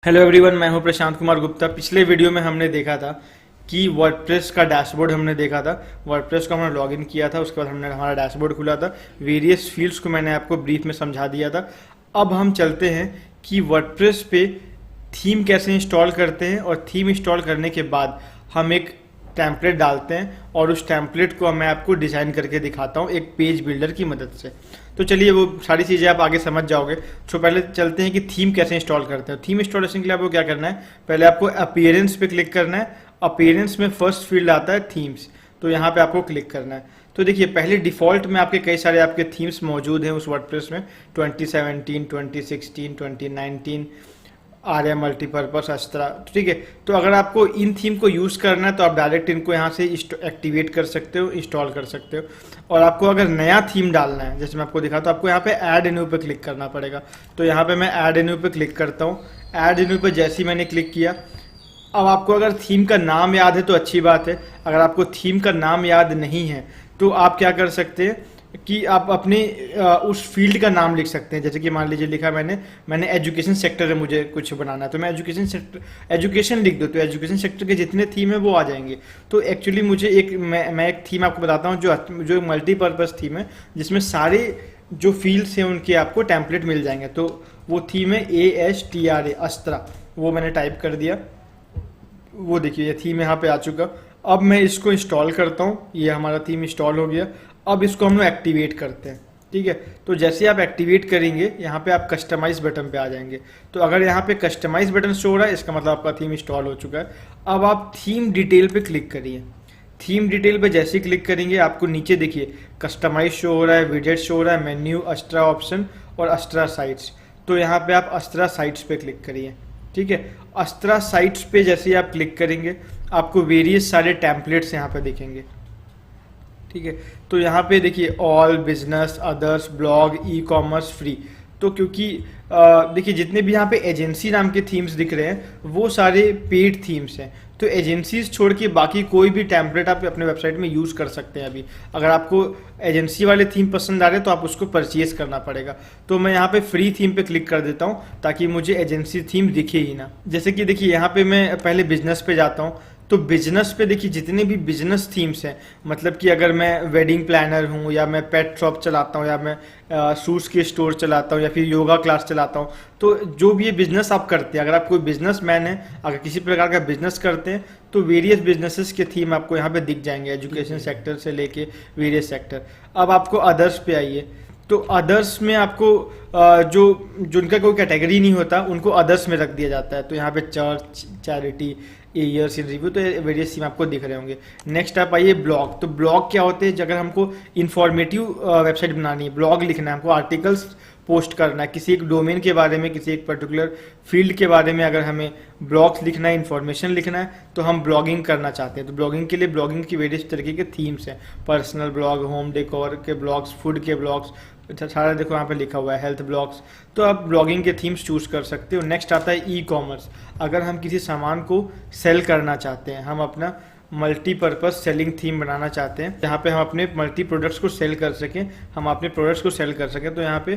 Hello everyone, मैं हूं प्रशांत कुमार गुप्ता। पिछले वीडियो में हमने देखा था कि वर्डप्रेस का डैशबोर्ड हमने देखा था। वर्डप्रेस को हमने लॉगिन किया था, उसके बाद हमने हमारा डैशबोर्ड खुला था। वेरियस फील्ड्स को मैंने आपको ब्रीफ में समझा दिया था। अब हम चलते हैं कि वर्डप्रेस पे थीम कैसे इंस्टॉल करते हैं और थीम इंस्टॉल करने के बाद हम एक टेम्पलेट डालते हैं और उस टेम्पलेट को मैं आपको डिज़ाइन करके दिखाता हूँ एक पेज बिल्डर की मदद से। तो चलिए वो सारी चीज़ें आप आगे समझ जाओगे। तो पहले चलते हैं कि थीम कैसे इंस्टॉल करते हैं। थीम इंस्टॉलेशन के लिए आपको क्या करना है, पहले आपको अपीयरेंस पे क्लिक करना है। अपीयरेंस में फर्स्ट फील्ड आता है थीम्स, तो यहाँ पे आपको क्लिक करना है। तो देखिए पहले डिफ़ॉल्ट में आपके कई सारे आपके थीम्स मौजूद हैं उस वर्डप्रेस में, 2017, 2016, 2019, आर्या मल्टीपर्पस अस्त्रा। ठीक है, तो अगर आपको इन थीम को यूज़ करना है तो आप डायरेक्ट इनको यहाँ से एक्टिवेट कर सकते हो, इंस्टॉल कर सकते हो। और आपको अगर नया थीम डालना है, जैसे मैं आपको दिखाता हूँ, आपको यहाँ पे ऐड न्यू पे क्लिक करना पड़ेगा। तो यहाँ पे मैं ऐड न्यू पे क्लिक करता हूँ। ऐड न्यू पे जैसे ही मैंने क्लिक किया, अब आपको अगर थीम का नाम याद है तो अच्छी बात है। अगर आपको थीम का नाम याद नहीं है तो आप क्या कर सकते हैं कि आप अपने उस फील्ड का नाम लिख सकते हैं। जैसे कि मान लीजिए लिखा मैंने एजुकेशन सेक्टर है, मुझे कुछ बनाना है तो मैं एजुकेशन लिख दो, तो एजुकेशन सेक्टर के जितने थीम है वो आ जाएंगे। तो एक्चुअली मुझे मैं एक थीम आपको बताता हूँ जो मल्टीपर्पज़ थीम है, जिसमें सारे जो फील्ड्स हैं उनके आपको टेम्पलेट मिल जाएंगे। तो वो थीम है ASTRA अस्त्रा, वो मैंने टाइप कर दिया। वो देखिए ये थीम यहाँ पे आ चुका। अब मैं इसको इंस्टॉल करता हूँ, ये हमारा थीम इंस्टॉल हो गया। अब इसको हम लोग एक्टिवेट करते हैं। ठीक है, तो जैसे आप एक्टिवेट करेंगे यहाँ पे आप कस्टमाइज बटन पे आ जाएंगे। तो अगर यहाँ पे कस्टमाइज बटन शो हो रहा है, इसका मतलब आपका थीम इंस्टॉल हो चुका है। अब आप थीम डिटेल पे क्लिक करिए। थीम डिटेल पे जैसे ही क्लिक करेंगे आपको नीचे देखिए कस्टमाइज शो हो रहा है, विजेट शो हो रहा है, मेन्यू, अस्ट्रा ऑप्शन और अस्ट्रा साइट्स। तो यहाँ पे आप अस्ट्रा साइट्स पे क्लिक करिए। ठीक है, अस्ट्रा साइट्स पे जैसे ही आप क्लिक करेंगे आपको वेरियस सारे टेम्पलेट्स यहाँ पे दिखेंगे। ठीक है, तो यहाँ पे देखिए all, business, others, blog, e commerce, free. तो क्योंकि देखिए जितने भी यहाँ पे एजेंसी नाम के थीम्स दिख रहे हैं वो सारे पेड थीम्स हैं। तो एजेंसीज छोड़ के बाकी कोई भी टेम्पलेट आप अपने वेबसाइट में यूज़ कर सकते हैं। अभी अगर आपको एजेंसी वाले थीम पसंद आ रहे हैं तो आप उसको परचेज करना पड़ेगा। तो मैं यहाँ पे फ्री थीम पे क्लिक कर देता हूँ ताकि मुझे एजेंसी थीम दिखे ही ना। जैसे कि देखिए यहाँ पे मैं पहले बिजनेस पे जाता हूँ। तो बिजनेस पे देखिए जितने भी बिजनेस थीम्स हैं, मतलब कि अगर मैं वेडिंग प्लानर हूँ या मैं पेट शॉप चलाता हूँ या मैं शूज़ की स्टोर चलाता हूँ या फिर योगा क्लास चलाता हूँ, तो जो भी ये बिजनेस आप करते हैं, अगर आप कोई बिजनेस मैन है, अगर किसी प्रकार का बिजनेस करते हैं तो वेरियस बिजनेसेस के थीम आपको यहाँ पे दिख जाएंगे, एजुकेशन सेक्टर से लेके वेरियस सेक्टर। अब आपको अदर्स पे आइए। तो अदर्स में आपको जो जिनका कोई कैटेगरी नहीं होता उनको अदर्स में रख दिया जाता है। तो यहाँ पे church, charity, years in review, तो वेरियस थीम आपको दिख रहे होंगे। नेक्स्ट आप आइए ब्लॉग। तो ब्लॉग क्या होते हैं, अगर हमको इन्फॉर्मेटिव वेबसाइट बनानी है, ब्लॉग लिखना है, हमको आर्टिकल्स पोस्ट करना है किसी एक डोमेन के बारे में, किसी एक पर्टिकुलर फील्ड के बारे में, अगर हमें ब्लॉग्स लिखना है, इन्फॉर्मेशन लिखना है, तो हम ब्लॉगिंग करना चाहते हैं। तो ब्लॉगिंग के लिए ब्लॉगिंग की वेरियस तरीके के थीम्स हैं, पर्सनल ब्लॉग, होम डेकोर के ब्लॉग्स, फूड के ब्लॉग्स, अच्छा सारा देखो यहाँ पे लिखा हुआ है, हेल्थ ब्लॉग्स। तो आप ब्लॉगिंग के थीम्स चूज कर सकते हो। नेक्स्ट आता है ई कॉमर्स। अगर हम किसी सामान को सेल करना चाहते हैं, हम अपना मल्टीपर्पज़ सेलिंग थीम बनाना चाहते हैं जहाँ पे हम अपने मल्टी प्रोडक्ट्स को सेल कर सकें, हम अपने प्रोडक्ट्स को सेल कर सकें, तो यहाँ पे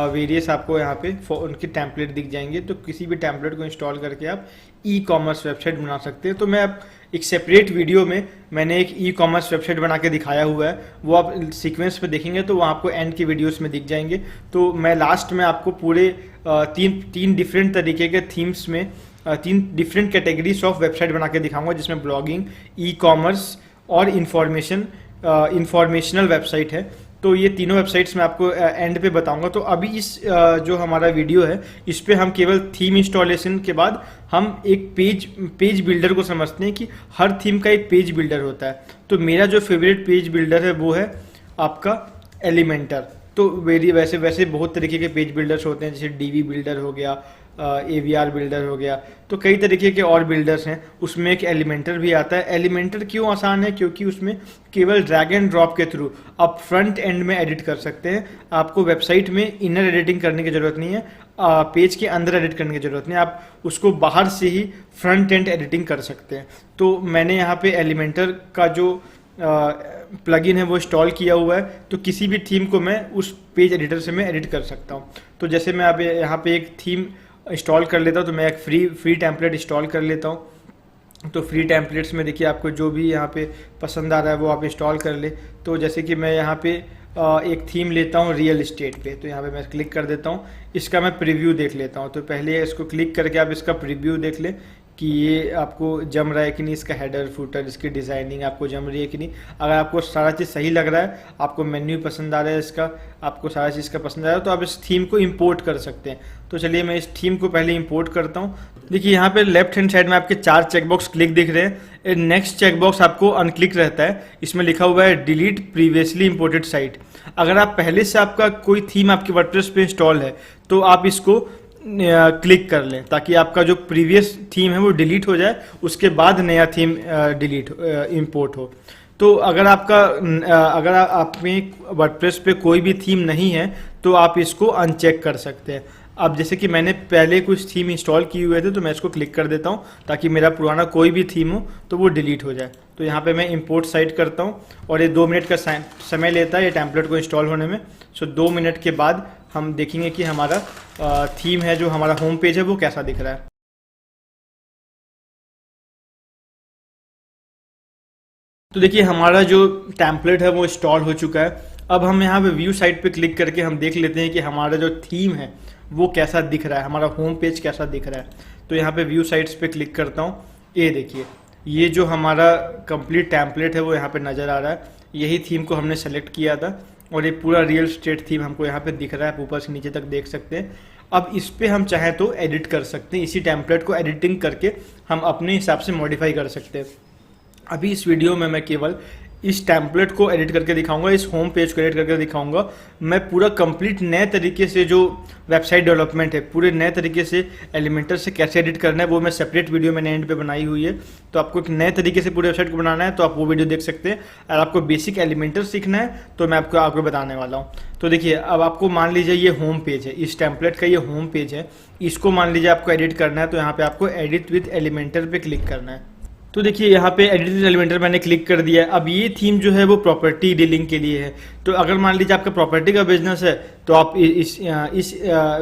वेरियस आपको यहाँ पे उनके टेम्पलेट दिख जाएंगे। तो किसी भी टेम्पलेट को इंस्टॉल करके आप ई कॉमर्स वेबसाइट बना सकते हैं। तो मैं अब एक सेपरेट वीडियो में मैंने एक ई कॉमर्स वेबसाइट बना के दिखाया हुआ है, वो आप सीक्वेंस पे देखेंगे तो वो आपको एंड की वीडियोस में दिख जाएंगे। तो मैं लास्ट में आपको पूरे तीन डिफरेंट तरीके के थीम्स में 3 डिफरेंट कैटेगरीज ऑफ वेबसाइट बना के दिखाऊंगा, जिसमें ब्लॉगिंग, ई कॉमर्स और इंफॉर्मेशनल वेबसाइट है। तो ये तीनों वेबसाइट्स मैं आपको एंड पे बताऊंगा। तो अभी इस जो हमारा वीडियो है इस पे हम केवल थीम इंस्टॉलेशन के बाद हम एक पेज बिल्डर को समझते हैं कि हर थीम का एक पेज बिल्डर होता है। तो मेरा जो फेवरेट पेज बिल्डर है वो है आपका एलिमेंटर। तो वैसे बहुत तरीके के पेज बिल्डर्स होते हैं, जैसे डीवी बिल्डर हो गया, AVR बिल्डर हो गया, तो कई तरीके के और बिल्डर्स हैं। उसमें एक एलिमेंटर भी आता है। एलिमेंटर क्यों आसान है, क्योंकि उसमें केवल ड्रैग एंड ड्रॉप के थ्रू आप फ्रंट एंड में एडिट कर सकते हैं। आपको वेबसाइट में इनर एडिटिंग करने की ज़रूरत नहीं है, पेज के अंदर एडिट करने की ज़रूरत नहीं है, आप उसको बाहर से ही फ्रंट एंड एडिटिंग कर सकते हैं। तो मैंने यहाँ पे एलिमेंटर का जो प्लगइन है वो इंस्टॉल किया हुआ है, तो किसी भी थीम को मैं उस पेज एडिटर से मैं एडिट कर सकता हूँ। तो जैसे मैं अब यहाँ पे एक थीम इंस्टॉल कर लेता हूँ। तो मैं एक फ्री टेम्पलेट इंस्टॉल कर लेता हूँ। तो फ्री टेम्पलेट्स में देखिए आपको जो भी यहाँ पे पसंद आ रहा है वो आप इंस्टॉल कर ले। तो जैसे कि मैं यहाँ पे एक थीम लेता हूँ रियल एस्टेट पे, तो यहाँ पे मैं क्लिक कर देता हूँ। इसका मैं प्रीव्यू देख लेता हूँ। तो पहले इसको क्लिक करके आप इसका प्रीव्यू देख लें कि ये आपको जम रहा है कि नहीं, इसका हेडर फुटर, इसकी डिज़ाइनिंग आपको जम रही है कि नहीं। अगर आपको सारा चीज़ सही लग रहा है, आपको मेन्यू पसंद आ रहा है इसका, आपको सारा चीज़ का पसंद आ रहा है, तो आप इस थीम को इंपोर्ट कर सकते हैं। तो चलिए मैं इस थीम को पहले इंपोर्ट करता हूँ। देखिए यहाँ पे लेफ्ट हैंड साइड में आपके 4 चेकबॉक्स क्लिक दिख रहे हैं। नेक्स्ट चेकबॉक्स आपको अनक्लिक रहता है, इसमें लिखा हुआ है डिलीट प्रीवियसली इंपोर्टेड साइट। अगर आप पहले से आपका कोई थीम आपके वर्डप्रेस पे इंस्टॉल है तो आप इसको क्लिक कर लें, ताकि आपका जो प्रीवियस थीम है वो डिलीट हो जाए, उसके बाद नया थीम डिलीट इंपोर्ट हो। तो अगर आप में वर्डप्रेस पे कोई भी थीम नहीं है तो आप इसको अनचेक कर सकते हैं। अब जैसे कि मैंने पहले कुछ थीम इंस्टॉल किए हुए थे तो मैं इसको क्लिक कर देता हूँ, ताकि मेरा पुराना कोई भी थीम हो तो वो डिलीट हो जाए। तो यहाँ पे मैं इंपोर्ट साइट करता हूँ और ये 2 मिनट का समय लेता है ये टेम्पलेट को इंस्टॉल होने में। सो 2 मिनट के बाद हम देखेंगे कि हमारा थीम है, जो हमारा होम पेज है, वो कैसा दिख रहा है। तो देखिए हमारा जो टेम्पलेट है वो इंस्टॉल हो चुका है। अब हम यहाँ पे व्यू साइट पे क्लिक करके हम देख लेते हैं कि हमारा जो थीम है वो कैसा दिख रहा है, हमारा होम पेज कैसा दिख रहा है। तो यहाँ पे व्यू साइट्स पे क्लिक करता हूँ। ये देखिए, ये जो हमारा कंप्लीट टेम्पलेट है वो यहाँ पे नज़र आ रहा है। यही थीम को हमने सेलेक्ट किया था और ये पूरा रियल एस्टेट थीम हमको यहाँ पे दिख रहा है, आप ऊपर से नीचे तक देख सकते हैं। अब इस पे हम चाहें तो एडिट कर सकते हैं, इसी टेम्पलेट को एडिटिंग करके हम अपने हिसाब से मॉडिफाई कर सकते हैं। अभी इस वीडियो में मैं केवल इस टेम्पलेट को एडिट करके दिखाऊंगा, इस होम पेज को एडिट करके दिखाऊंगा। मैं पूरा कंप्लीट नए तरीके से जो वेबसाइट डेवलपमेंट है, पूरे नए तरीके से एलिमेंटर से कैसे एडिट करना है, वो मैं सेपरेट वीडियो मैंने एंड पे बनाई हुई है। तो आपको एक नए तरीके से पूरे वेबसाइट को बनाना है तो आप वो वीडियो देख सकते हैं। अगर आपको बेसिक एलिमेंटर सीखना है तो मैं आपको बताने वाला हूँ। तो देखिए, अब आपको मान लीजिए ये होम पेज है, इस टेम्पलेट का ये होम पेज है, इसको मान लीजिए आपको एडिट करना है। तो यहाँ पे आपको एडिट विथ एलिमेंटर पे क्लिक करना है। तो देखिए यहाँ पे एडिट विद एलिमेंटर मैंने क्लिक कर दिया है। अब ये थीम जो है वो प्रॉपर्टी डीलिंग के लिए है। तो अगर मान लीजिए आपका प्रॉपर्टी का बिजनेस है तो आप इस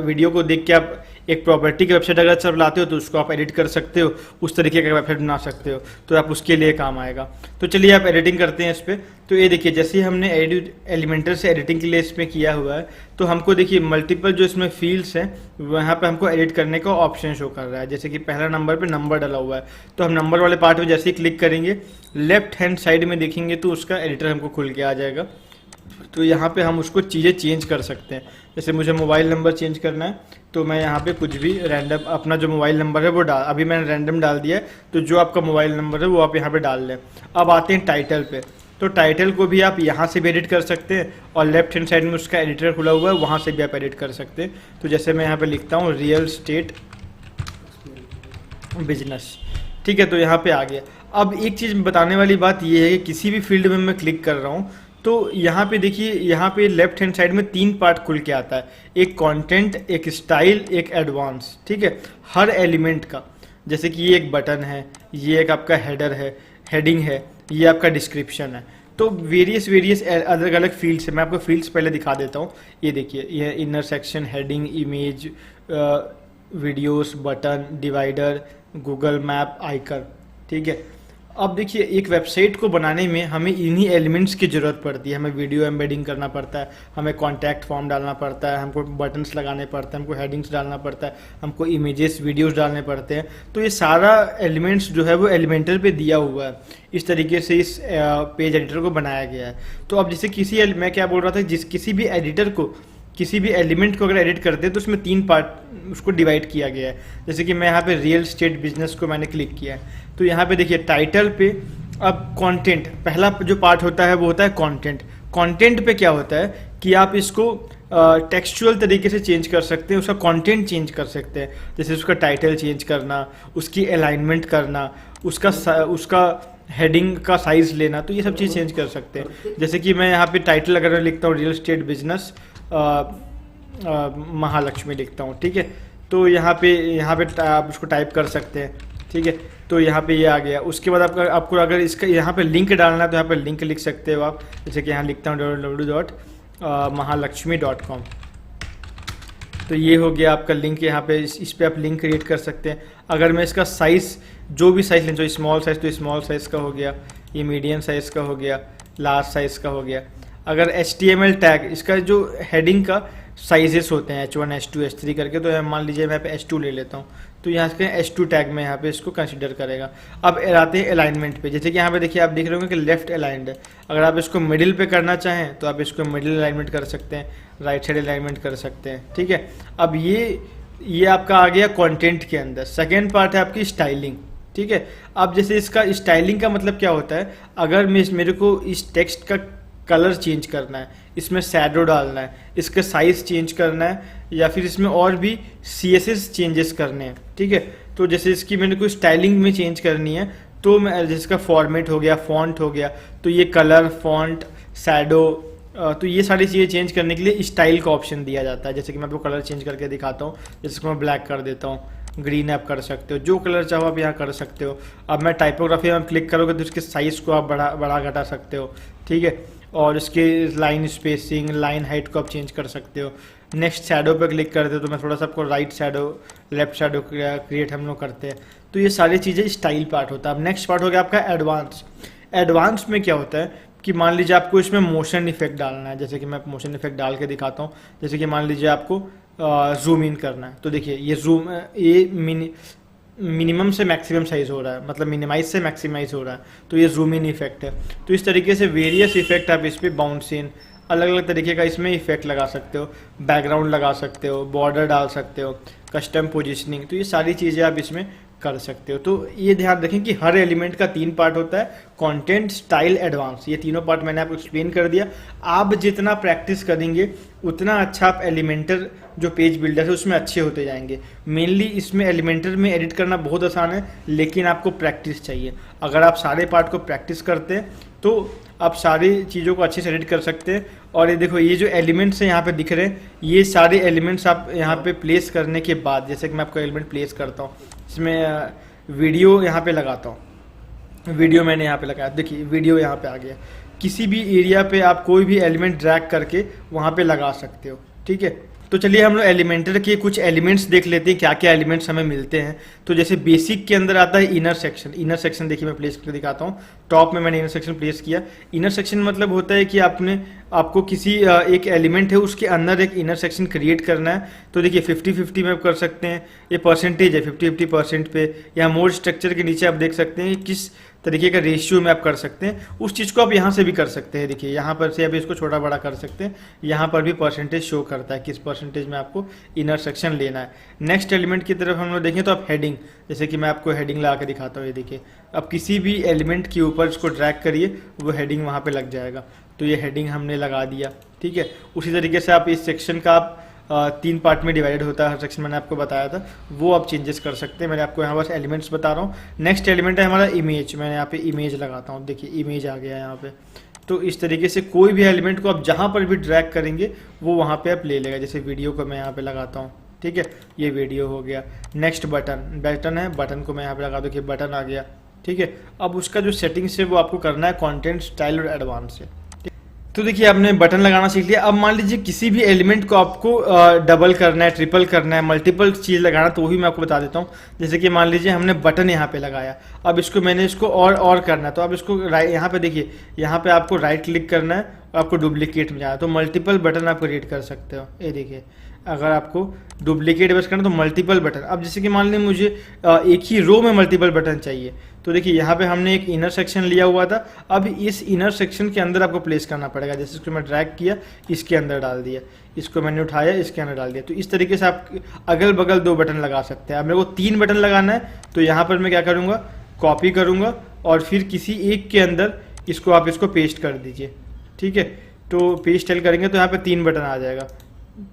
वीडियो को देख के आप एक प्रॉपर्टी की वेबसाइट अगर चलाते हो तो उसको आप एडिट कर सकते हो, उस तरीके का वेबसाइट बना सकते हो, तो आप उसके लिए काम आएगा। तो चलिए आप एडिटिंग करते हैं इस पर। तो ये देखिए, जैसे हमने एडिट एलिमेंटर से एडिटिंग के लिए इसमें किया हुआ है, तो हमको देखिए मल्टीपल जो इसमें फील्ड्स हैं वहाँ पे हमको एडिट करने का ऑप्शन शो कर रहा है। जैसे कि पहला नंबर पे नंबर डाला हुआ है, तो हम नंबर वाले पार्ट में जैसे ही क्लिक करेंगे लेफ्ट हैंड साइड में देखेंगे तो उसका एडिटर हमको खुल के आ जाएगा। तो यहाँ पे हम उसको चीज़ें चेंज कर सकते हैं। जैसे मुझे मोबाइल नंबर चेंज करना है तो मैं यहाँ पे कुछ भी रैंडम अपना जो मोबाइल नंबर है वो अभी मैंने रैंडम डाल दिया है, तो जो आपका मोबाइल नंबर है वो आप यहाँ पे डाल लें। अब आते हैं टाइटल पे। तो टाइटल को भी आप यहाँ से भी एडिट कर सकते हैं और लेफ्ट हैंड साइड में उसका एडिटर खुला हुआ है, वहाँ से भी आप एडिट कर सकते हैं। तो जैसे मैं यहाँ पे लिखता हूँ रियल एस्टेट बिजनेस, ठीक है, तो यहाँ पे आ गया। अब एक चीज़ बताने वाली बात ये है कि किसी भी फील्ड में मैं क्लिक कर रहा हूँ तो यहाँ पे देखिए, यहाँ पे लेफ्ट हैंड साइड में 3 पार्ट खुल के आता है, एक कंटेंट, एक स्टाइल, एक एडवांस, ठीक है, हर एलिमेंट का। जैसे कि ये एक बटन है, ये एक आपका हेडर है, हेडिंग है, ये आपका डिस्क्रिप्शन है। तो वेरियस अलग अलग फील्ड्स है। मैं आपको फील्ड्स पहले दिखा देता हूँ। ये देखिए, ये inner section, heading, image, videos, button, divider, Google map, icon, ठीक है। अब देखिए, एक वेबसाइट को बनाने में हमें इन्हीं एलिमेंट्स की ज़रूरत पड़ती है। हमें वीडियो एम्बेडिंग करना पड़ता है, हमें कॉन्टैक्ट फॉर्म डालना पड़ता है, हमको बटन्स लगाने पड़ते हैं, हमको हेडिंग्स डालना पड़ता है, हमको इमेजेस, वीडियोस डालने पड़ते हैं। तो ये सारा एलिमेंट्स जो है वो एलिमेंटर पे दिया हुआ है। इस तरीके से इस पेज एडिटर को बनाया गया है। तो अब जैसे मैं क्या बोल रहा था, किसी भी एडिटर को, किसी भी एलिमेंट को अगर एडिट करते हैं तो उसमें 3 पार्ट उसको डिवाइड किया गया है। जैसे कि मैं यहाँ पे रियल एस्टेट बिजनेस को मैंने क्लिक किया है, तो यहाँ पे देखिए टाइटल पे अब कंटेंट, पहला जो पार्ट होता है वो होता है कंटेंट। कंटेंट पे क्या होता है कि आप इसको टेक्सचुअल तरीके से चेंज कर सकते हैं, उसका कंटेंट चेंज कर सकते हैं। जैसे उसका टाइटल चेंज करना, उसकी अलाइनमेंट करना, उसका हेडिंग का साइज लेना, तो ये सब चीज़ चेंज कर सकते हैं। जैसे कि मैं यहाँ पे टाइटल अगर लिखता हूँ रियल एस्टेट बिजनेस महालक्ष्मी लिखता हूँ, ठीक है, तो यहाँ पे आप उसको टाइप कर सकते हैं, ठीक है। तो यहाँ पे ये आ गया। उसके बाद आपको अगर इसका यहाँ पे लिंक डालना है तो यहाँ पे लिंक लिख सकते हो आप। जैसे कि यहाँ लिखता हूँ www.mahalakshmi.com, तो ये हो गया आपका लिंक। यहाँ पे इस पे आप लिंक क्रिएट कर सकते हैं। अगर मैं इसका साइज़, जो भी साइज़ लें, जो स्मॉल साइज़ तो स्मॉल साइज़ का हो गया, ये मीडियम साइज़ का हो गया, लार्ज साइज़ का हो गया। अगर HTML टैग, इसका जो हेडिंग का साइजेस होते हैं H1 H2 H3 करके, तो मान लीजिए मैं यहाँ पे H2 ले लेता हूँ, तो यहाँ से H2 टैग में यहाँ पे इसको कंसीडर करेगा। अब आते हैं अलाइनमेंट पे। जैसे कि यहाँ पे देखिए, आप देख रहे होंगे कि लेफ्ट अलाइंड है। अगर आप इसको मिडिल पे करना चाहें तो आप इसको मिडिल अलाइनमेंट कर सकते हैं, राइट साइड अलाइनमेंट कर सकते हैं, ठीक है। अब ये आपका आ गया कंटेंट के अंदर। सेकेंड पार्ट है आपकी स्टाइलिंग, ठीक है। अब जैसे इसका स्टाइलिंग का मतलब क्या होता है, अगर मेरे को इस टेक्स्ट का कलर चेंज करना है, इसमें शैडो डालना है, इसका साइज चेंज करना है, या फिर इसमें और भी CSS चेंजेस करने हैं, ठीक है। तो जैसे इसकी मैंने कोई स्टाइलिंग में चेंज करनी है, तो मैं जिसका फॉर्मेट हो गया, फॉन्ट हो गया, तो ये कलर, फॉन्ट, शैडो, तो ये सारी चीज़ें चेंज करने के लिए स्टाइल का ऑप्शन दिया जाता है। जैसे कि मैं आपको कलर चेंज करके दिखाता हूँ। जैसे कि मैं ब्लैक कर देता हूँ, ग्रीन आप कर सकते हो, जो कलर चाहो आप यहाँ कर सकते हो। अब मैं टाइपोग्राफी में क्लिक करोगे तो इसके साइज़ को आप बड़ा घटा सकते हो, ठीक है। और इसके लाइन स्पेसिंग, लाइन हाइट को आप चेंज कर सकते हो। नेक्स्ट शैडो पे क्लिक करते हो तो मैं थोड़ा सा आपको right shadow, left shadow create हम लोग करते हैं। तो ये सारी चीज़ें स्टाइल पार्ट होता है। अब नेक्स्ट पार्ट हो गया आपका एडवांस। एडवांस में क्या होता है कि मान लीजिए आपको इसमें मोशन इफेक्ट डालना है। जैसे कि मैं मोशन इफेक्ट डाल के दिखाता हूँ। जैसे कि मान लीजिए आपको जूम इन करना है, तो देखिए ये मिनिमम से मैक्सिमम साइज हो रहा है, मतलब मिनिमाइज से मैक्सिमाइज हो रहा है, तो ये जूम इन इफेक्ट है। तो इस तरीके से वेरियस इफेक्ट आप इस पर बाउंस इन, अलग अलग तरीके का इसमें इफेक्ट लगा सकते हो, बैकग्राउंड लगा सकते हो, बॉर्डर डाल सकते हो, कस्टम पोजिशनिंग, तो ये सारी चीज़ें आप इसमें कर सकते हो। तो ये ध्यान रखें कि हर एलिमेंट का 3 पार्ट होता है, कंटेंट, स्टाइल, एडवांस। ये तीनों पार्ट मैंने आपको एक्सप्लेन कर दिया। आप जितना प्रैक्टिस करेंगे उतना अच्छा आप एलिमेंटर जो पेज बिल्डर है उसमें अच्छे होते जाएंगे। मेनली इसमें एलिमेंटर में एडिट करना बहुत आसान है, लेकिन आपको प्रैक्टिस चाहिए। अगर आप सारे पार्ट को प्रैक्टिस करते हैं तो आप सारी चीज़ों को अच्छे से एडिट कर सकते हैं। और ये देखो, ये जो एलिमेंट्स हैं यहाँ पे दिख रहे हैं, ये सारे एलिमेंट्स आप यहाँ पे प्लेस करने के बाद, जैसे कि मैं आपको एलिमेंट प्लेस करता हूँ, इसमें वीडियो यहाँ पे लगाता हूँ, वीडियो मैंने यहाँ पे लगाया, देखिए वीडियो यहाँ पे आ गया। किसी भी एरिया पे आप कोई भी एलिमेंट ड्रैग करके वहाँ पे लगा सकते हो, ठीक है। तो चलिए हम लोग एलिमेंटर के कुछ एलिमेंट्स देख लेते हैं, क्या क्या एलिमेंट्स हमें मिलते हैं। तो जैसे बेसिक के अंदर आता है इनर सेक्शन। इनर सेक्शन देखिए मैं प्लेस करके दिखाता हूँ। टॉप में मैंने इनर सेक्शन प्लेस किया। इनर सेक्शन मतलब होता है कि आपको किसी एक एलिमेंट है उसके अंदर एक इनर सेक्शन क्रिएट करना है। तो देखिए 50-50 में आप कर सकते हैं, ये परसेंटेज है 50-50% पे, या मोड स्ट्रक्चर के नीचे आप देख सकते हैं किस तरीके का रेशियो में आप कर सकते हैं। उस चीज़ को आप यहाँ से भी कर सकते हैं। देखिए यहाँ पर से आप इसको छोटा बड़ा कर सकते हैं, यहाँ पर भी परसेंटेज शो करता है किस परसेंटेज में आपको इनर सेक्शन लेना है। नेक्स्ट एलिमेंट की तरफ हम लोग देखें तो आप हेडिंग, जैसे कि मैं आपको हेडिंग लगा के दिखाता हूँ। ये देखिए, अब किसी भी एलिमेंट के ऊपर इसको ड्रैग करिए, वो हेडिंग वहाँ पर लग जाएगा। तो ये हेडिंग हमने लगा दिया, ठीक है। उसी तरीके से आप इस सेक्शन का आप 3 पार्ट में डिवाइडेड होता है हर सेक्शन, मैंने आपको बताया था, वो आप चेंजेस कर सकते हैं। मैंने आपको यहाँ बस एलिमेंट्स बता रहा हूँ। नेक्स्ट एलिमेंट है हमारा इमेज। मैंने यहाँ पे इमेज लगाता हूँ, देखिए इमेज आ गया यहाँ पे। तो इस तरीके से कोई भी एलिमेंट को आप जहाँ पर भी ड्रैग करेंगे वो वहाँ पे आप ले लेगा। जैसे वीडियो को मैं यहाँ पे लगाता हूँ, ठीक है, ये वीडियो हो गया। नेक्स्ट बटन है, बटन को मैं यहाँ पे लगा दूँ कि बटन आ गया, ठीक है। अब उसका जो सेटिंग्स है वो आपको करना है कंटेंट, स्टाइल और एडवांस से। तो देखिए आपने बटन लगाना सीख लिया। अब मान लीजिए किसी भी एलिमेंट को आपको डबल करना है, ट्रिपल करना है, मल्टीपल चीज़ लगाना, तो वो भी मैं आपको बता देता हूँ। जैसे कि मान लीजिए हमने बटन यहाँ पे लगाया, अब मैंने इसको और करना है, तो अब इसको यहाँ पे देखिए, यहाँ पे आपको राइट क्लिक करना है और आपको डुप्लीकेट में जाना है, तो मल्टीपल बटन आप क्रिएट कर सकते हो। ये देखिए, अगर आपको डुप्लीकेट बस करना तो मल्टीपल बटन। अब जैसे कि मान लीजिए मुझे एक ही रो में मल्टीपल बटन चाहिए, तो देखिए यहाँ पे हमने एक इनर सेक्शन लिया हुआ था, अब इस इनर सेक्शन के अंदर आपको प्लेस करना पड़ेगा। जैसे इसको मैं ड्रैग किया, इसके अंदर डाल दिया, इसको मैंने उठाया, इसके अंदर डाल दिया। तो इस तरीके से आप अगल बगल 2 बटन लगा सकते हैं। अब मेरे को 3 बटन लगाना है, तो यहाँ पर मैं क्या करूँगा, कॉपी करूँगा और फिर किसी एक के अंदर इसको पेस्ट कर दीजिए, ठीक है। तो पेस्ट करेंगे तो यहाँ पर 3 बटन आ जाएगा।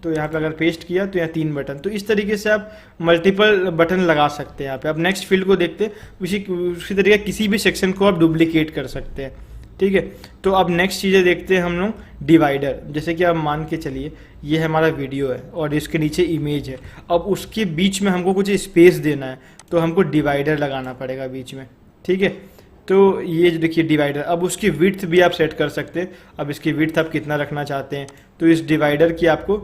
तो यहाँ पे अगर पेस्ट किया तो यहाँ 3 बटन। तो इस तरीके से आप मल्टीपल बटन लगा सकते हैं यहाँ पे। अब नेक्स्ट फील्ड को देखते हैं, उसी तरीके किसी भी सेक्शन को आप डुप्लीकेट कर सकते हैं, ठीक है। तो अब नेक्स्ट चीज़ें देखते हैं हम लोग, डिवाइडर। जैसे कि आप मान के चलिए ये हमारा वीडियो है और इसके नीचे इमेज है, अब उसके बीच में हमको कुछ स्पेस देना है, तो हमको डिवाइडर लगाना पड़ेगा बीच में, ठीक है। तो ये जो देखिए डिवाइडर, अब उसकी विड्थ भी आप सेट कर सकते हैं। अब इसकी विड्थ आप कितना रखना चाहते हैं, तो इस डिवाइडर की आपको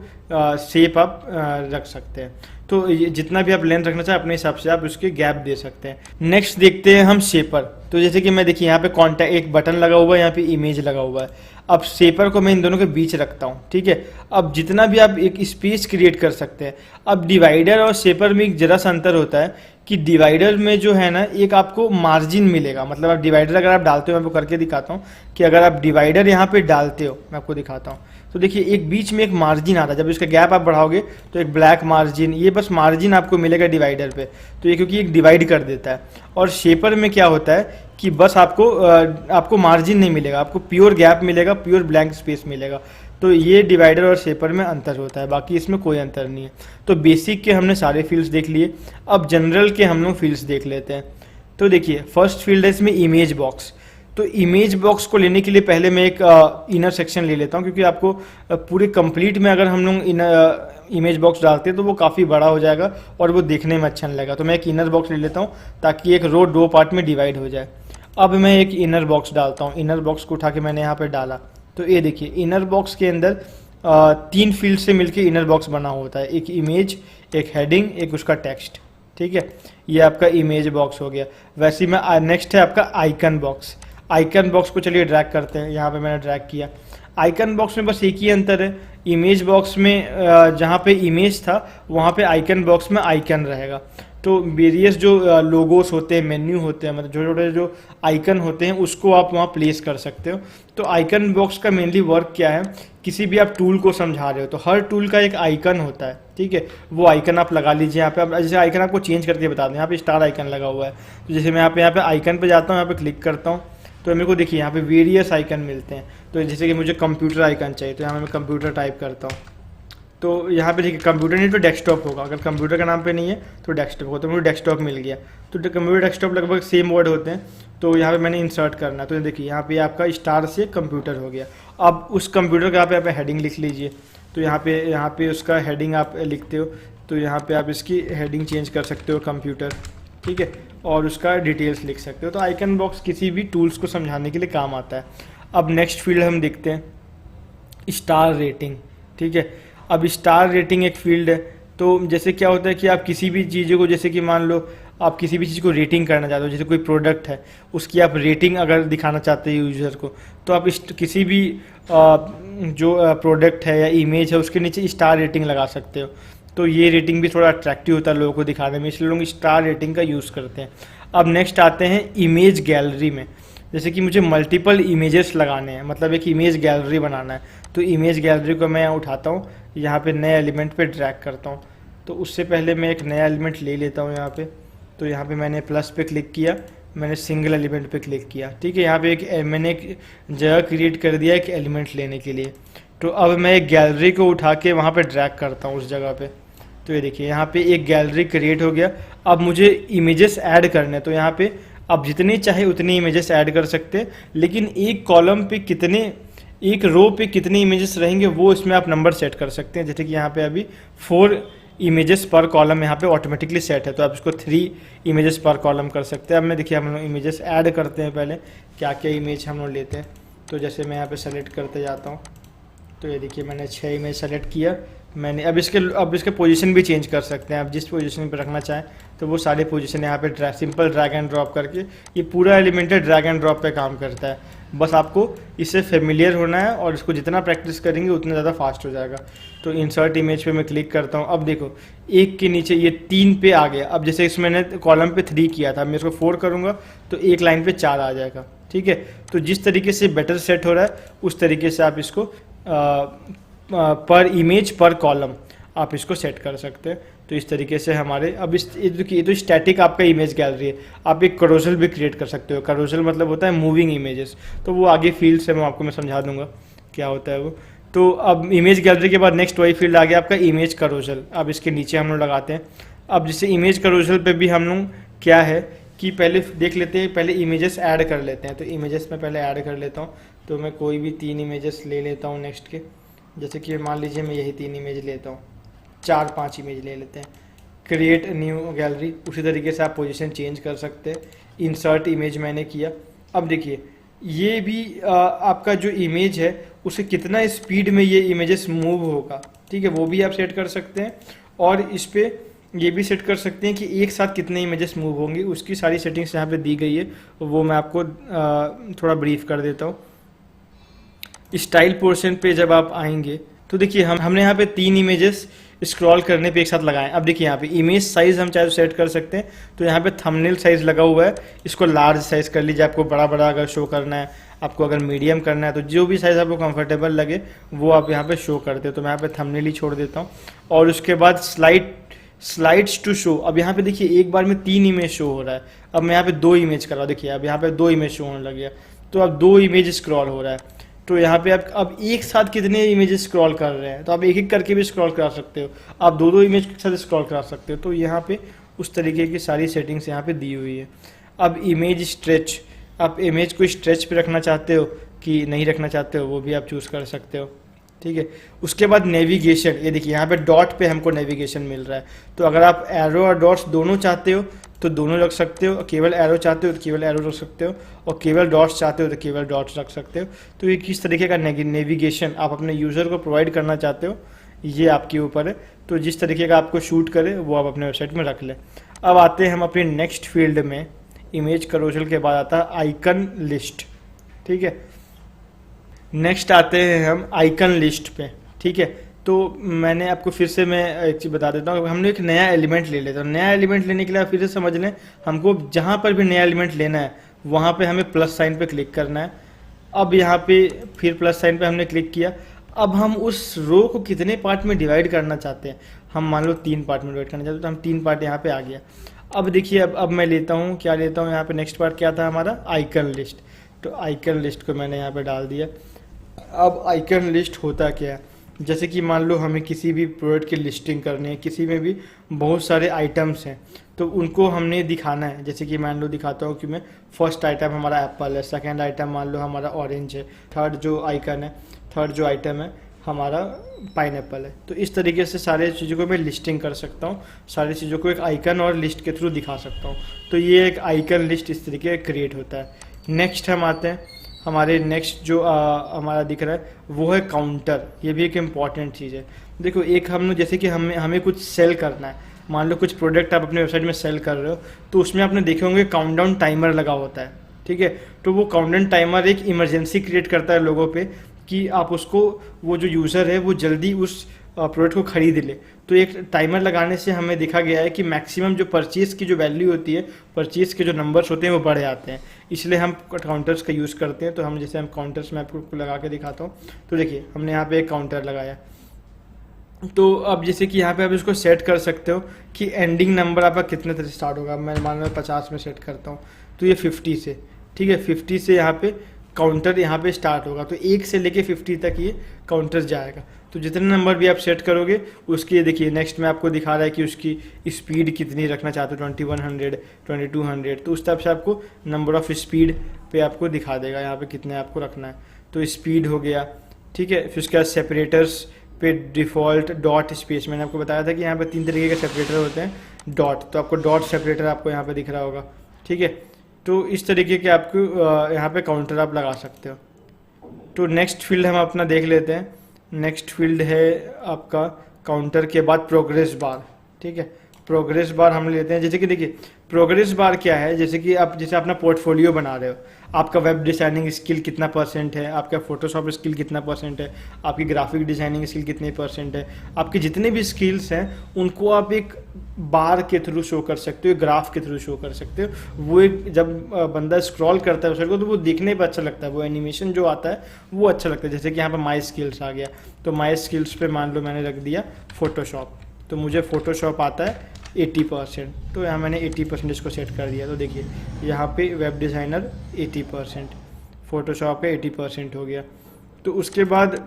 शेप आप रख सकते हैं। तो ये जितना भी आप लेंथ रखना चाहें अपने हिसाब से आप उसके गैप दे सकते हैं। नेक्स्ट देखते हैं हम शेपर। तो जैसे कि मैं देखिए यहाँ पे कॉन्टैक्ट एक बटन लगा हुआ है, यहाँ पे इमेज लगा हुआ है। अब शेपर को मैं इन दोनों के बीच रखता हूँ, ठीक है। अब जितना भी आप एक स्पेस क्रिएट कर सकते हैं। अब डिवाइडर और शेपर में एक जरा सा अंतर होता है कि डिवाइडर में जो है ना एक आपको मार्जिन मिलेगा, मतलब आप डिवाइडर अगर आप डालते हो, मैं आपको करके दिखाता हूँ कि अगर आप डिवाइडर यहाँ पे डालते हो, मैं आपको दिखाता हूँ, तो देखिए एक बीच में एक मार्जिन आता है। जब इसका गैप आप बढ़ाओगे तो एक ब्लैक मार्जिन, ये बस मार्जिन आपको मिलेगा डिवाइडर पे, तो ये क्योंकि एक डिवाइड कर देता है। और शेपर में क्या होता है कि बस आपको मार्जिन नहीं मिलेगा, आपको प्योर गैप मिलेगा, प्योर ब्लैंक स्पेस मिलेगा। तो ये डिवाइडर और शेपर में अंतर होता है, बाकी इसमें कोई अंतर नहीं है। तो बेसिक के हमने सारे फील्ड्स देख लिए, अब जनरल के हम लोग फील्ड्स देख लेते हैं। तो देखिए फर्स्ट फील्ड है इसमें इमेज बॉक्स। तो इमेज बॉक्स को लेने के लिए पहले मैं एक इनर सेक्शन ले लेता हूँ, क्योंकि आपको पूरे कंप्लीट में अगर हम लोग इमेज बॉक्स डालते हैं तो वो काफ़ी बड़ा हो जाएगा और वो देखने में अच्छा नहीं लगेगा। तो मैं एक इनर बॉक्स ले लेता हूँ ताकि एक रो दो पार्ट में डिवाइड हो जाए। अब मैं एक इनर बॉक्स डालता हूँ, इनर बॉक्स को उठा के मैंने यहाँ पे डाला, तो ये देखिए इनर बॉक्स के अंदर 3 फील्ड से मिलके इनर बॉक्स बना होता है, एक इमेज, एक हेडिंग, एक उसका टेक्स्ट, ठीक है। ये आपका इमेज बॉक्स हो गया। वैसे ही मैं नेक्स्ट है आपका आइकन बॉक्स। आइकन बॉक्स को चलिए ड्रैग करते हैं, यहाँ पे मैंने ड्रैग किया। आइकन बॉक्स में बस एक ही अंतर है, इमेज बॉक्स में जहाँ पे इमेज था वहाँ पे आइकन बॉक्स में आइकन रहेगा। तो वेरियस जो लोगोस होते हैं, मेन्यू होते हैं, मतलब छोटे छोटे जो आइकन होते हैं उसको आप वहाँ प्लेस कर सकते हो। तो आइकन बॉक्स का मेनली वर्क क्या है, किसी भी आप टूल को समझा रहे हो तो हर टूल का एक आइकन होता है, ठीक है। वो आइकन आप लगा लीजिए यहाँ पे। आप जैसे आइकन आपको चेंज करके बता दें, यहाँ पे स्टार आइकन लगा हुआ है, तो जैसे मैं यहाँ पे आइकन पे जाता हूँ, यहाँ पे क्लिक करता हूँ, तो मेरे को देखिए यहाँ पे वेरियस आइकन मिलते हैं। तो जैसे कि मुझे कंप्यूटर आइकन चाहिए, तो यहाँ मैं कंप्यूटर टाइप करता हूँ, तो यहाँ पे देखिए कंप्यूटर नहीं तो डेस्कटॉप होगा, अगर कंप्यूटर का नाम पे नहीं है तो डेस्कटॉप होगा, तो मुझे डेस्कटॉप मिल गया। तो कंप्यूटर डेस्कटॉप लगभग सेम वर्ड होते हैं, तो यहाँ पे मैंने इंसर्ट करना है। तो देखिए यहाँ पे आपका स्टार से कंप्यूटर हो गया। अब उस कंप्यूटर का यहाँ पे हेडिंग लिख लीजिए, तो यहाँ पे उसका हेडिंग आप लिखते हो, तो यहाँ पे आप इसकी हेडिंग चेंज कर सकते हो कंप्यूटर, ठीक है, और उसका डिटेल्स लिख सकते हो। तो आइकन बॉक्स किसी भी टूल्स को समझाने के लिए काम आता है। अब नेक्स्ट फील्ड हम देखते हैं स्टार रेटिंग, ठीक है। अब स्टार रेटिंग एक फील्ड है। तो जैसे क्या होता है कि आप किसी भी चीज़ों को, जैसे कि मान लो आप किसी भी चीज़ को रेटिंग करना चाहते हो, जैसे कोई प्रोडक्ट है उसकी आप रेटिंग अगर दिखाना चाहते हो यूज़र को, तो आप किसी भी जो प्रोडक्ट है या इमेज है उसके नीचे स्टार रेटिंग लगा सकते हो। तो ये रेटिंग भी थोड़ा अट्रैक्टिव होता है लोगों को दिखाने में, इसलिए लोग स्टार रेटिंग का यूज़ करते हैं। अब नेक्स्ट आते हैं इमेज गैलरी में। जैसे कि मुझे मल्टीपल इमेजेस लगाने हैं, मतलब एक इमेज गैलरी बनाना है, तो इमेज गैलरी को मैं उठाता हूँ, यहाँ पे नए एलिमेंट पे ड्रैग करता हूँ। तो उससे पहले मैं एक नया एलिमेंट ले लेता हूँ यहाँ पे। तो यहाँ पे मैंने प्लस पे क्लिक किया, मैंने सिंगल एलिमेंट पे क्लिक किया, ठीक है। यहाँ पे मैंने एक जगह क्रिएट कर दिया एक एलिमेंट लेने के लिए। तो अब मैं एक गैलरी को उठा के वहाँ पे ड्रैग करता हूँ उस जगह पे। तो ये देखिए यहाँ पे एक गैलरी क्रिएट हो गया। अब मुझे इमेजेस ऐड करने, तो यहाँ पे आप जितनी चाहे उतनी इमेजेस ऐड कर सकते हैं, लेकिन एक कॉलम पे कितने, एक रो पे कितने इमेजेस रहेंगे वो इसमें आप नंबर सेट कर सकते हैं। जैसे कि यहाँ पे अभी 4 इमेजेस पर कॉलम यहाँ पे ऑटोमेटिकली सेट है, तो आप इसको 3 इमेजेस पर कॉलम कर सकते हैं। अब मैं देखिए हम लोग इमेजेस ऐड करते हैं, पहले क्या क्या इमेज हम लोग लेते हैं। तो जैसे मैं यहाँ पे सेलेक्ट करते जाता हूँ, तो ये देखिए मैंने 6 इमेज सेलेक्ट किया मैंने। अब इसके पोजीशन भी चेंज कर सकते हैं, आप जिस पोजीशन पे रखना चाहें तो वो सारे पोजीशन यहाँ पे सिंपल ड्रैग एंड ड्रॉप करके, ये पूरा एलिमेंट ड्रैग एंड ड्रॉप पे काम करता है। बस आपको इससे फेमिलियर होना है और इसको जितना प्रैक्टिस करेंगे उतना ज़्यादा फास्ट हो जाएगा। तो इंसर्ट इमेज पे मैं क्लिक करता हूँ। अब देखो एक के नीचे ये 3 पे आ गया। अब जैसे इसमें मैंने कॉलम पे 3 किया था, मैं इसको 4 करूँगा तो एक लाइन पे 4 आ जाएगा, ठीक है। तो जिस तरीके से बेटर सेट हो रहा है उस तरीके से आप इसको पर इमेज पर कॉलम आप इसको सेट कर सकते हैं। तो इस तरीके से हमारे अब ये तो स्टैटिक आपका इमेज गैलरी है। आप एक करोजल भी क्रिएट कर सकते हो। करोजल मतलब होता है मूविंग इमेजेस, तो वो आगे फील्ड से मैं समझा दूंगा क्या होता है वो। तो अब इमेज गैलरी के बाद नेक्स्ट वही फील्ड आ गया आपका इमेज करोजल। अब इसके नीचे हम लोग लगाते हैं। अब जैसे इमेज करोजल पे भी हम लोग क्या है कि पहले देख लेते हैं, पहले इमेजेस ऐड कर लेते हैं। तो इमेजेस में पहले ऐड कर लेता हूँ। तो मैं कोई भी 3 इमेजेस ले लेता हूँ नेक्स्ट के, जैसे कि मान लीजिए मैं यही 3 इमेज लेता हूँ, 4-5 इमेज ले लेते हैं। क्रिएट न्यू गैलरी, उसी तरीके से आप पोजीशन चेंज कर सकते हैं। इंसर्ट इमेज मैंने किया, अब देखिए ये भी आपका जो इमेज है उसे कितना स्पीड में ये इमेजेस मूव होगा, ठीक है, वो भी आप सेट कर सकते हैं। और इस पे ये भी सेट कर सकते हैं कि एक साथ कितने इमेजेस मूव होंगे, उसकी सारी सेटिंग्स यहाँ पे दी गई है, वो मैं आपको थोड़ा ब्रीफ कर देता हूँ। स्टाइल पोर्शन पे जब आप आएंगे तो देखिए हमने यहाँ पे 3 इमेजेस स्क्रॉल करने पे एक साथ लगाए। अब देखिए यहाँ पे इमेज साइज हम चाहे तो सेट कर सकते हैं, तो यहाँ पे थंबनेल साइज लगा हुआ है, इसको लार्ज साइज कर लीजिए। आपको बड़ा बड़ा अगर शो करना है, आपको अगर मीडियम करना है, तो जो भी साइज आपको कंफर्टेबल लगे वो आप यहाँ पे शो करते हो। तो मैं यहाँ पे थंबनेल ही छोड़ देता हूँ। और उसके बाद स्लाइड्स टू शो। अब यहाँ पे देखिए एक बार में 3 इमेज शो हो रहा है, अब मैं यहाँ पे 2 इमेज कर रहा हूँ। देखिए अब यहाँ पे 2 इमेज शो होने लग गया, तो अब 2 इमेज स्क्रॉल हो रहा है। तो यहाँ पे आप अब एक साथ कितने इमेज स्क्रॉल कर रहे हैं, तो आप एक एक करके भी स्क्रॉल करा सकते हो, आप 2-2 इमेज के साथ स्क्रॉल करा सकते हो। तो यहाँ पे उस तरीके की सारी सेटिंग्स यहाँ पे दी हुई है। अब इमेज स्ट्रेच, आप इमेज को स्ट्रेच पे रखना चाहते हो कि नहीं रखना चाहते हो, वो भी आप चूज़ कर सकते हो, ठीक है। उसके बाद नेविगेशन, ये देखिए यहाँ पे डॉट पे हमको नेविगेशन मिल रहा है, तो अगर आप एरो और डॉट्स दोनों चाहते हो तो दोनों रख सकते हो, केवल एरो चाहते हो तो केवल एरो रख सकते हो, और केवल डॉट्स चाहते हो तो केवल डॉट्स रख सकते हो। तो ये किस तरीके का नेविगेशन आप अपने यूज़र को प्रोवाइड करना चाहते हो, ये आपके ऊपर है। तो जिस तरीके का आपको शूट करे वो आप अपने वेबसाइट में रख लें। अब आते हैं हम अपने नेक्स्ट फील्ड में, इमेज करोजल के बाद आता है आइकन लिस्ट, ठीक है। नेक्स्ट आते हैं हम आइकन लिस्ट पे, ठीक है। तो मैंने आपको फिर से मैं एक चीज़ बता देता हूँ, हमने एक नया एलिमेंट ले लेते हैं। नया एलिमेंट लेने के लिए आप फिर से समझ लें, हमको जहाँ पर भी नया एलिमेंट लेना है वहाँ पे हमें प्लस साइन पे क्लिक करना है। अब यहाँ पे फिर प्लस साइन पे हमने क्लिक किया। अब हम उस रो को कितने पार्ट में डिवाइड करना चाहते हैं, हम मान लो 3 पार्ट में डिवाइड करना चाहते हैं, तो हम 3 पार्ट यहाँ पे आ गया। अब देखिए अब मैं लेता हूँ, क्या लेता हूँ यहाँ पे, नेक्स्ट पार्ट क्या था हमारा, आइकन लिस्ट। तो आइकन लिस्ट को मैंने यहाँ पे डाल दिया। अब आइकन लिस्ट होता क्या है, जैसे कि मान लो हमें किसी भी प्रोडक्ट की लिस्टिंग करनी है, किसी में भी बहुत सारे आइटम्स हैं तो उनको हमने दिखाना है। जैसे कि मान लो दिखाता हूँ कि मैं फर्स्ट आइटम हमारा एप्पल है, सेकंड आइटम मान लो हमारा ऑरेंज है, थर्ड जो आइटम है हमारा पाइनएप्पल है। तो इस तरीके से सारे चीज़ों को मैं लिस्टिंग कर सकता हूँ, सारी चीज़ों को एक आइकन और लिस्ट के थ्रू दिखा सकता हूँ। तो ये एक आइकन लिस्ट इस तरीके का क्रिएट होता है। नेक्स्ट हम आते हैं, हमारे नेक्स्ट जो हमारा दिख रहा है वो है काउंटर। ये भी एक इम्पॉर्टेंट चीज़ है। देखो एक हम जैसे कि हमें कुछ सेल करना है, मान लो कुछ प्रोडक्ट आप अपने वेबसाइट में सेल कर रहे हो, तो उसमें आपने देखे होंगे काउंटडाउन टाइमर लगा होता है, ठीक है। तो वो काउंटडाउन टाइमर एक इमरजेंसी क्रिएट करता है लोगों पे कि आप उसको, वो जो यूज़र है वो जल्दी उस प्रोडक्ट को खरीद ले। तो एक टाइमर लगाने से हमें देखा गया है कि मैक्सिमम जो परचेज़ की जो वैल्यू होती है, परचेज़ के जो नंबर्स होते हैं वो बढ़ जाते हैं, इसलिए हम काउंटर्स का यूज़ करते हैं। तो हम जैसे हम काउंटर्स में आपको लगा के दिखाता हूँ। तो देखिए हमने यहाँ पे एक काउंटर लगाया, तो अब जैसे कि यहाँ पे आप इसको सेट कर सकते हो कि एंडिंग नंबर आपका कितने से स्टार्ट होगा। मैं मान लो 50 में सेट करता हूँ, तो ये 50 से, ठीक है, 50 से यहाँ पे काउंटर यहाँ पे स्टार्ट होगा। तो 1 से लेके 50 तक ये काउंटर जाएगा। तो जितने नंबर भी आप सेट करोगे उसकी, देखिए नेक्स्ट में आपको दिखा रहा है कि उसकी स्पीड कितनी रखना चाहते हो, 2100, 2200। तो उस तरफ से आपको नंबर ऑफ स्पीड पे आपको दिखा देगा यहाँ पे कितने आपको रखना है। तो स्पीड हो गया, ठीक है। फिर उसके बाद सेपरेटर्स पे डिफ़ॉल्ट डॉट स्पेस, मैंने आपको बताया था कि यहाँ पे 3 तरीके के सेपरेटर होते हैं। डॉट, तो आपको डॉट सेपरेटर आपको यहाँ पे दिख रहा होगा, ठीक है। तो इस तरीके के आपको यहाँ पे काउंटर आप लगा सकते हो। तो नेक्स्ट फील्ड हम अपना देख लेते हैं। नेक्स्ट फील्ड है आपका काउंटर के बाद प्रोग्रेस बार, ठीक है। प्रोग्रेस बार हम लेते हैं, जैसे कि देखिए प्रोग्रेस बार क्या है, जैसे कि आप जैसे अपना पोर्टफोलियो बना रहे हो, आपका वेब डिज़ाइनिंग स्किल कितना % है, आपका फोटोशॉप स्किल कितना % है, आपकी ग्राफिक डिज़ाइनिंग स्किल कितने % है, आपके जितने भी स्किल्स हैं उनको आप एक बार के थ्रू शो कर सकते हो, ग्राफ के थ्रू शो कर सकते हो। वो एक जब बंदा स्क्रॉल करता है उसको तो वो देखने पर अच्छा लगता है, वो एनिमेशन जो आता है वो अच्छा लगता है। जैसे कि यहाँ पर माई स्किल्स आ गया, तो माई स्किल्स पे मान लो मैंने रख दिया फोटोशॉप, तो मुझे फोटोशॉप आता है 80%, तो यहाँ मैंने 80% इसको सेट कर दिया। तो देखिए यहाँ पे वेब डिज़ाइनर 80%, फोटोशॉप पे 80% हो गया। तो उसके बाद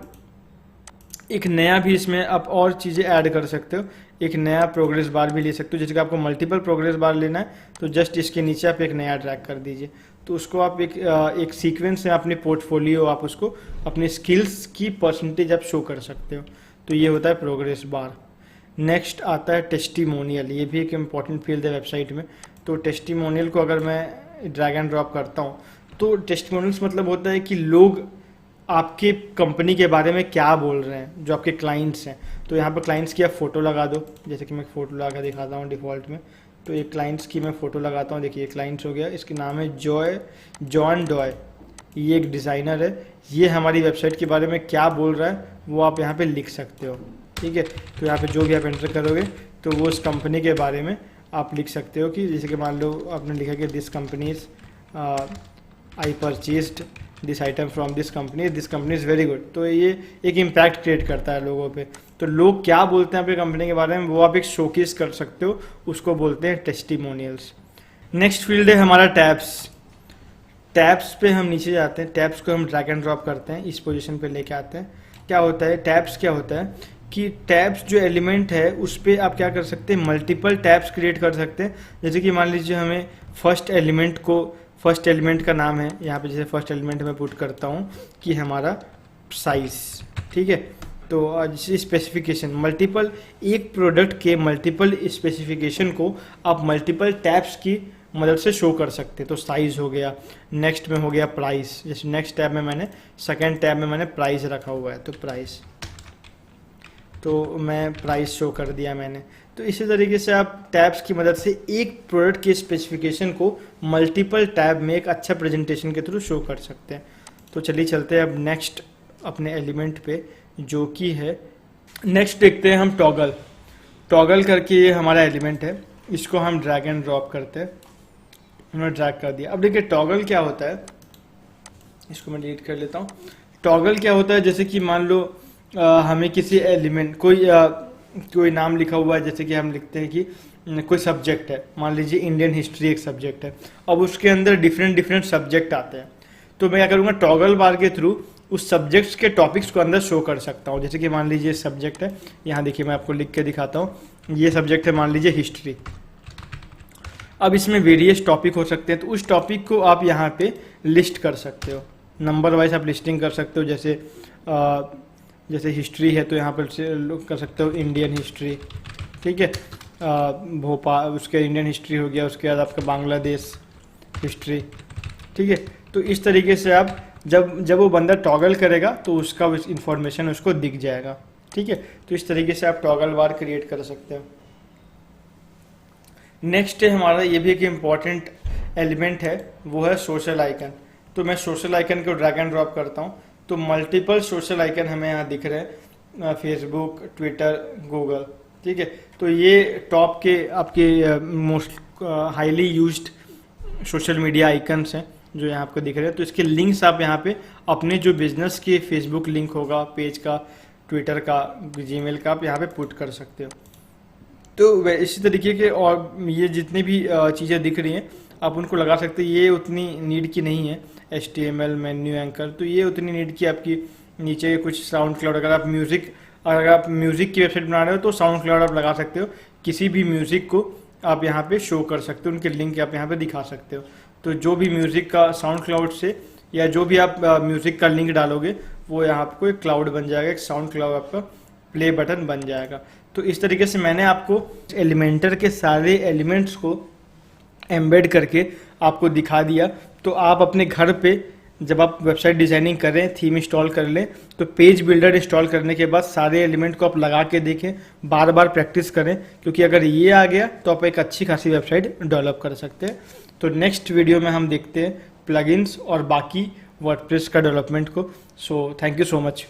एक नया भी इसमें आप और चीज़ें ऐड कर सकते हो, एक नया प्रोग्रेस बार भी ले सकते हो। जैसे कि आपको मल्टीपल प्रोग्रेस बार लेना है तो जस्ट इसके नीचे आप एक नया ड्रैग कर दीजिए, तो उसको आप एक सीक्वेंस में अपने पोर्टफोलियो, आप उसको अपने स्किल्स की % आप शो कर सकते हो। तो ये होता है प्रोग्रेस बार। नेक्स्ट आता है टेस्टिमोनियल, ये भी एक इम्पॉर्टेंट फील्ड है वेबसाइट में। तो टेस्टिमोनियल को अगर मैं ड्रैग एंड ड्रॉप करता हूँ तो टेस्टिमोनियल्स मतलब होता है कि लोग आपके कंपनी के बारे में क्या बोल रहे हैं, जो आपके क्लाइंट्स हैं। तो यहाँ पर क्लाइंट्स की आप फ़ोटो लगा दो, जैसे कि मैं फ़ोटो लगा कर दिखाता हूँ डिफ़ॉल्ट में। तो ये क्लाइंट्स की मैं फ़ोटो लगाता हूँ, देखिए क्लाइंट्स हो गया, इसके नाम है जॉन डॉय, ये एक डिज़ाइनर है। ये हमारी वेबसाइट के बारे में क्या बोल रहा है वो आप यहाँ पे लिख सकते हो, ठीक है। तो यहाँ पे जो भी आप एंटर करोगे तो वो उस कंपनी के बारे में आप लिख सकते हो, कि जैसे कि मान लो आपने लिखा कि this companies I purchased this item from this company is very good. तो ये एक इम्पैक्ट क्रिएट करता है लोगों पे। तो लोग क्या बोलते हैं आपकी कंपनी के बारे में वो आप एक शोकेस कर सकते हो, उसको बोलते हैं टेस्टिमोनियल्स। नेक्स्ट फील्ड है हमारा टैब्स। टैब्स पे हम नीचे जाते हैं, टैब्स को हम ड्रैग एंड ड्रॉप करते हैं, इस पोजीशन पे लेके आते हैं। क्या होता है टैब्स, क्या होता है कि टैब्स जो एलिमेंट है उस पर आप क्या कर सकते हैं, मल्टीपल टैब्स क्रिएट कर सकते हैं। जैसे कि मान लीजिए हमें फर्स्ट एलिमेंट का नाम है, यहाँ पे जैसे फर्स्ट एलिमेंट मैं पुट करता हूँ कि हमारा साइज, ठीक है। तो जैसे स्पेसिफिकेशन, मल्टीपल एक प्रोडक्ट के मल्टीपल स्पेसिफिकेशन को आप मल्टीपल टैब्स की मदद से शो कर सकते हैं। तो साइज हो गया, नेक्स्ट में हो गया प्राइस, जैसे नेक्स्ट टैब में मैंने सेकंड टैब में मैंने प्राइस रखा हुआ है, तो प्राइस, तो मैं प्राइस शो कर दिया मैंने। तो इसी तरीके से आप टैब्स की मदद से एक प्रोडक्ट के स्पेसिफिकेशन को मल्टीपल टैब में एक अच्छा प्रेजेंटेशन के थ्रू शो कर सकते हैं। तो चलिए चलते हैं अब नेक्स्ट अपने एलिमेंट पे, जो कि है नेक्स्ट देखते हैं हम टॉगल करके ये हमारा एलिमेंट है, इसको हम ड्रैग एंड ड्रॉप करते हैं। हमने ड्रैग कर दिया। अब देखिए टॉगल क्या होता है, इसको मैं डिलीट कर लेता हूँ। टॉगल क्या होता है, जैसे कि मान लो हमें किसी एलिमेंट कोई नाम लिखा हुआ है, जैसे कि हम लिखते हैं कि कोई सब्जेक्ट है, मान लीजिए इंडियन हिस्ट्री एक सब्जेक्ट है। अब उसके अंदर डिफरेंट सब्जेक्ट आते हैं, तो मैं क्या करूँगा टॉगल बार के थ्रू उस सब्जेक्ट्स के टॉपिक्स को अंदर शो कर सकता हूँ। जैसे कि मान लीजिए सब्जेक्ट है, यहाँ देखिए मैं आपको लिख के दिखाता हूँ, ये सब्जेक्ट है मान लीजिए हिस्ट्री। अब इसमें वेरियस टॉपिक हो सकते हैं, तो उस टॉपिक को आप यहाँ पे लिस्ट कर सकते हो, नंबर वाइज आप लिस्टिंग कर सकते हो। जैसे हिस्ट्री है तो यहाँ पर कर सकते हो इंडियन हिस्ट्री, ठीक है। भोपाल, उसके इंडियन हिस्ट्री हो गया, उसके बाद आपका बांग्लादेश हिस्ट्री, ठीक है। तो इस तरीके से आप जब वो बंदा टॉगल करेगा तो उसका इंफॉर्मेशन उसको दिख जाएगा, ठीक है। तो इस तरीके से आप टॉगल बार क्रिएट कर सकते हो। नेक्स्ट है हमारा, ये भी एक इम्पॉर्टेंट एलिमेंट है, वो है सोशल आइकन। तो मैं सोशल आइकन को ड्रैग एंड ड्रॉप करता हूँ, तो मल्टीपल सोशल आइकन हमें यहाँ दिख रहे हैं, फेसबुक, ट्विटर, गूगल, ठीक है। तो ये टॉप के आपके most highly used social media icons हैं जो यहाँ आपको दिख रहे हैं। तो इसके लिंक्स आप यहाँ पे अपने जो बिजनेस के फेसबुक लिंक होगा, पेज का, ट्विटर का, जीमेल का, आप यहाँ पे पुट कर सकते हो। तो इसी तरीके के और ये जितनी भी चीज़ें दिख रही हैं आप उनको लगा सकते हैं। ये उतनी नीड की नहीं है, HTML, मेन्यू, एंकर, तो ये उतनी नीड की आपकी नीचे कुछ साउंड क्लाउड, अगर आप म्यूज़िक की वेबसाइट बना रहे हो तो साउंड क्लाउड आप लगा सकते हो, किसी भी म्यूज़िक को आप यहाँ पे शो कर सकते हो, उनके लिंक आप यहाँ पे दिखा सकते हो। तो जो भी म्यूज़िक का साउंड क्लाउड से या जो भी आप म्यूज़िक का लिंक डालोगे वो यहाँ आपको एक क्लाउड बन जाएगा, एक साउंड क्लाउड आपका प्ले बटन बन जाएगा। तो इस तरीके से मैंने आपको एलिमेंटर के सारे एलिमेंट्स को एम्बेड करके आपको दिखा दिया। तो आप अपने घर पे जब आप वेबसाइट डिज़ाइनिंग करें, थीम इंस्टॉल कर लें, तो पेज बिल्डर इंस्टॉल करने के बाद सारे एलिमेंट को आप लगा के देखें, बार बार प्रैक्टिस करें, क्योंकि अगर ये आ गया तो आप एक अच्छी खासी वेबसाइट डेवलप कर सकते हैं। तो नेक्स्ट वीडियो में हम देखते हैं प्लगइन्स और बाकी वर्डप्रेस का डेवलपमेंट को। So thank you so much.